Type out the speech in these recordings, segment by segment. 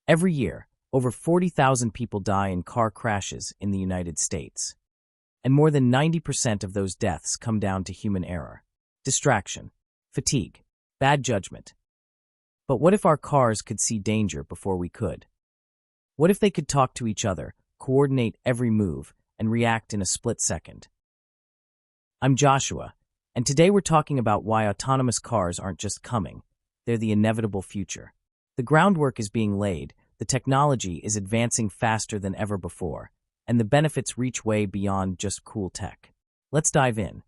Every year, over 40,000 people die in car crashes in the United States. And more than 90% of those deaths come down to human error, distraction, fatigue, bad judgment. But what if our cars could see danger before we could? What if they could talk to each other, coordinate every move, and react in a split second? I'm Joshua, and today we're talking about why autonomous cars aren't just coming, they're the inevitable future. The groundwork is being laid, the technology is advancing faster than ever before, and the benefits reach way beyond just cool tech. Let's dive in.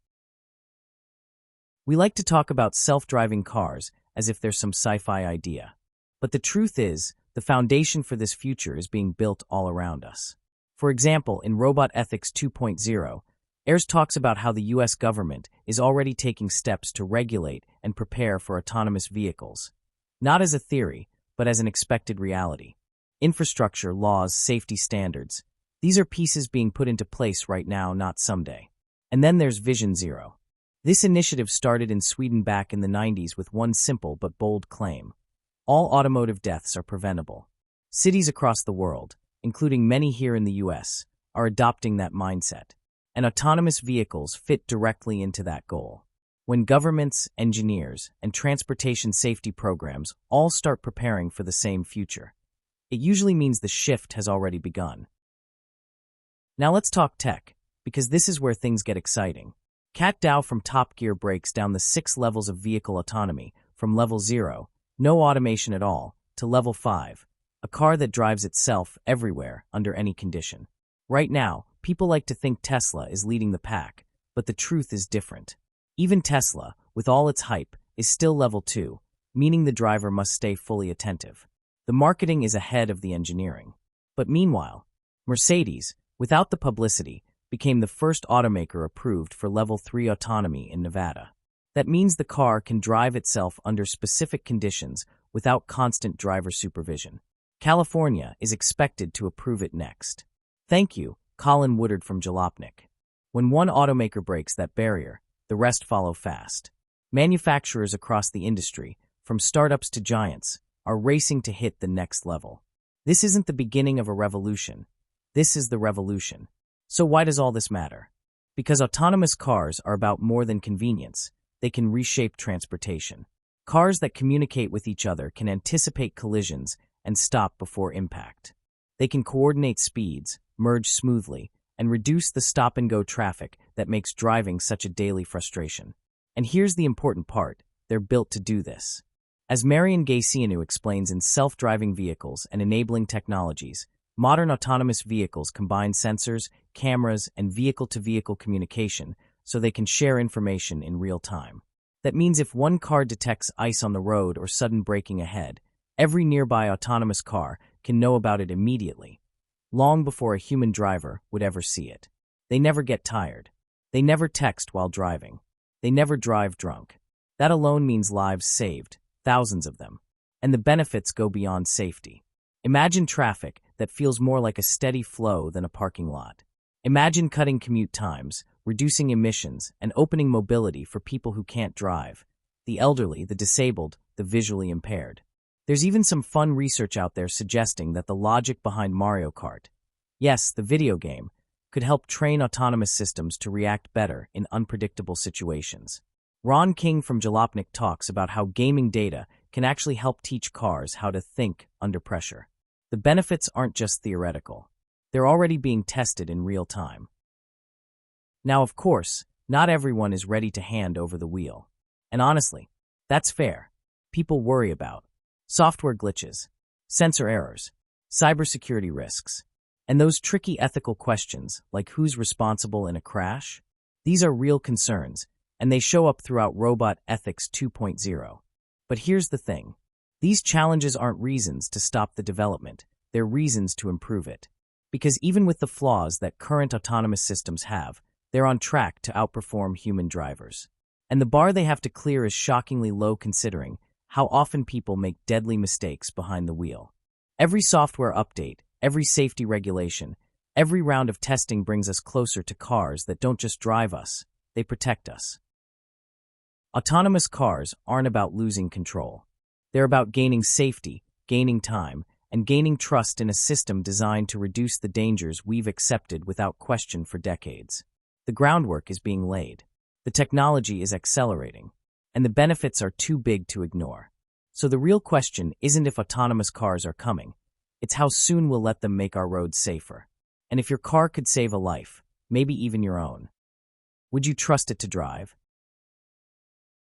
We like to talk about self-driving cars as if there's some sci-fi idea. But the truth is, the foundation for this future is being built all around us. For example, in Robot Ethics 2.0, Ayers talks about how the U.S. government is already taking steps to regulate and prepare for autonomous vehicles, not as a theory, but as an expected reality. Infrastructure, laws, safety standards, these are pieces being put into place right now, not someday. And then there's Vision Zero. This initiative started in Sweden back in the 90s with one simple but bold claim. All automotive deaths are preventable. Cities across the world, including many here in the U.S., are adopting that mindset. And autonomous vehicles fit directly into that goal. When governments, engineers, and transportation safety programs all start preparing for the same future, it usually means the shift has already begun. Now let's talk tech, because this is where things get exciting. Kat Dow from Top Gear breaks down the 6 levels of vehicle autonomy, from level 0, no automation at all, to level 5, a car that drives itself everywhere under any condition. Right now, people like to think Tesla is leading the pack, but the truth is different. Even Tesla, with all its hype, is still level 2, meaning the driver must stay fully attentive. The marketing is ahead of the engineering. But meanwhile, Mercedes, without the publicity, became the first automaker approved for level 3 autonomy in Nevada. That means the car can drive itself under specific conditions without constant driver supervision. California is expected to approve it next. Thank you, Colin Woodard from Jalopnik. When one automaker breaks that barrier, the rest follow fast. Manufacturers across the industry, from startups to giants, are racing to hit the next level. This isn't the beginning of a revolution. This is the revolution. So why does all this matter? Because autonomous cars are about more than convenience. They can reshape transportation. Cars that communicate with each other can anticipate collisions and stop before impact. They can coordinate speeds, merge smoothly, and reduce the stop-and-go traffic that makes driving such a daily frustration. And here's the important part, they're built to do this. As Marian Gaycianu explains in Self-Driving Vehicles and Enabling Technologies, modern autonomous vehicles combine sensors, cameras, and vehicle-to-vehicle communication so they can share information in real time. That means if one car detects ice on the road or sudden braking ahead, every nearby autonomous car can know about it immediately, long before a human driver would ever see it. They never get tired. They never text while driving. They never drive drunk. That alone means lives saved, thousands of them. And the benefits go beyond safety. Imagine traffic that feels more like a steady flow than a parking lot. Imagine cutting commute times, reducing emissions, and opening mobility for people who can't drive, the elderly, the disabled, the visually impaired. There's even some fun research out there suggesting that the logic behind Mario Kart, yes, the video game, could help train autonomous systems to react better in unpredictable situations. Ron King from Jalopnik talks about how gaming data can actually help teach cars how to think under pressure. The benefits aren't just theoretical. They're already being tested in real time. Now, of course, not everyone is ready to hand over the wheel. And honestly, that's fair. People worry about software glitches, sensor errors, cybersecurity risks, and those tricky ethical questions like who's responsible in a crash. These are real concerns, and they show up throughout Robot Ethics 2.0. But here's the thing. These challenges aren't reasons to stop the development. They're reasons to improve it. Because even with the flaws that current autonomous systems have, they're on track to outperform human drivers. And the bar they have to clear is shockingly low considering how often people make deadly mistakes behind the wheel. Every software update, every safety regulation, every round of testing brings us closer to cars that don't just drive us, they protect us. Autonomous cars aren't about losing control. They're about gaining safety, gaining time, and gaining trust in a system designed to reduce the dangers we've accepted without question for decades. The groundwork is being laid. The technology is accelerating, and the benefits are too big to ignore. So the real question isn't if autonomous cars are coming, it's how soon we'll let them make our roads safer. And if your car could save a life, maybe even your own, would you trust it to drive?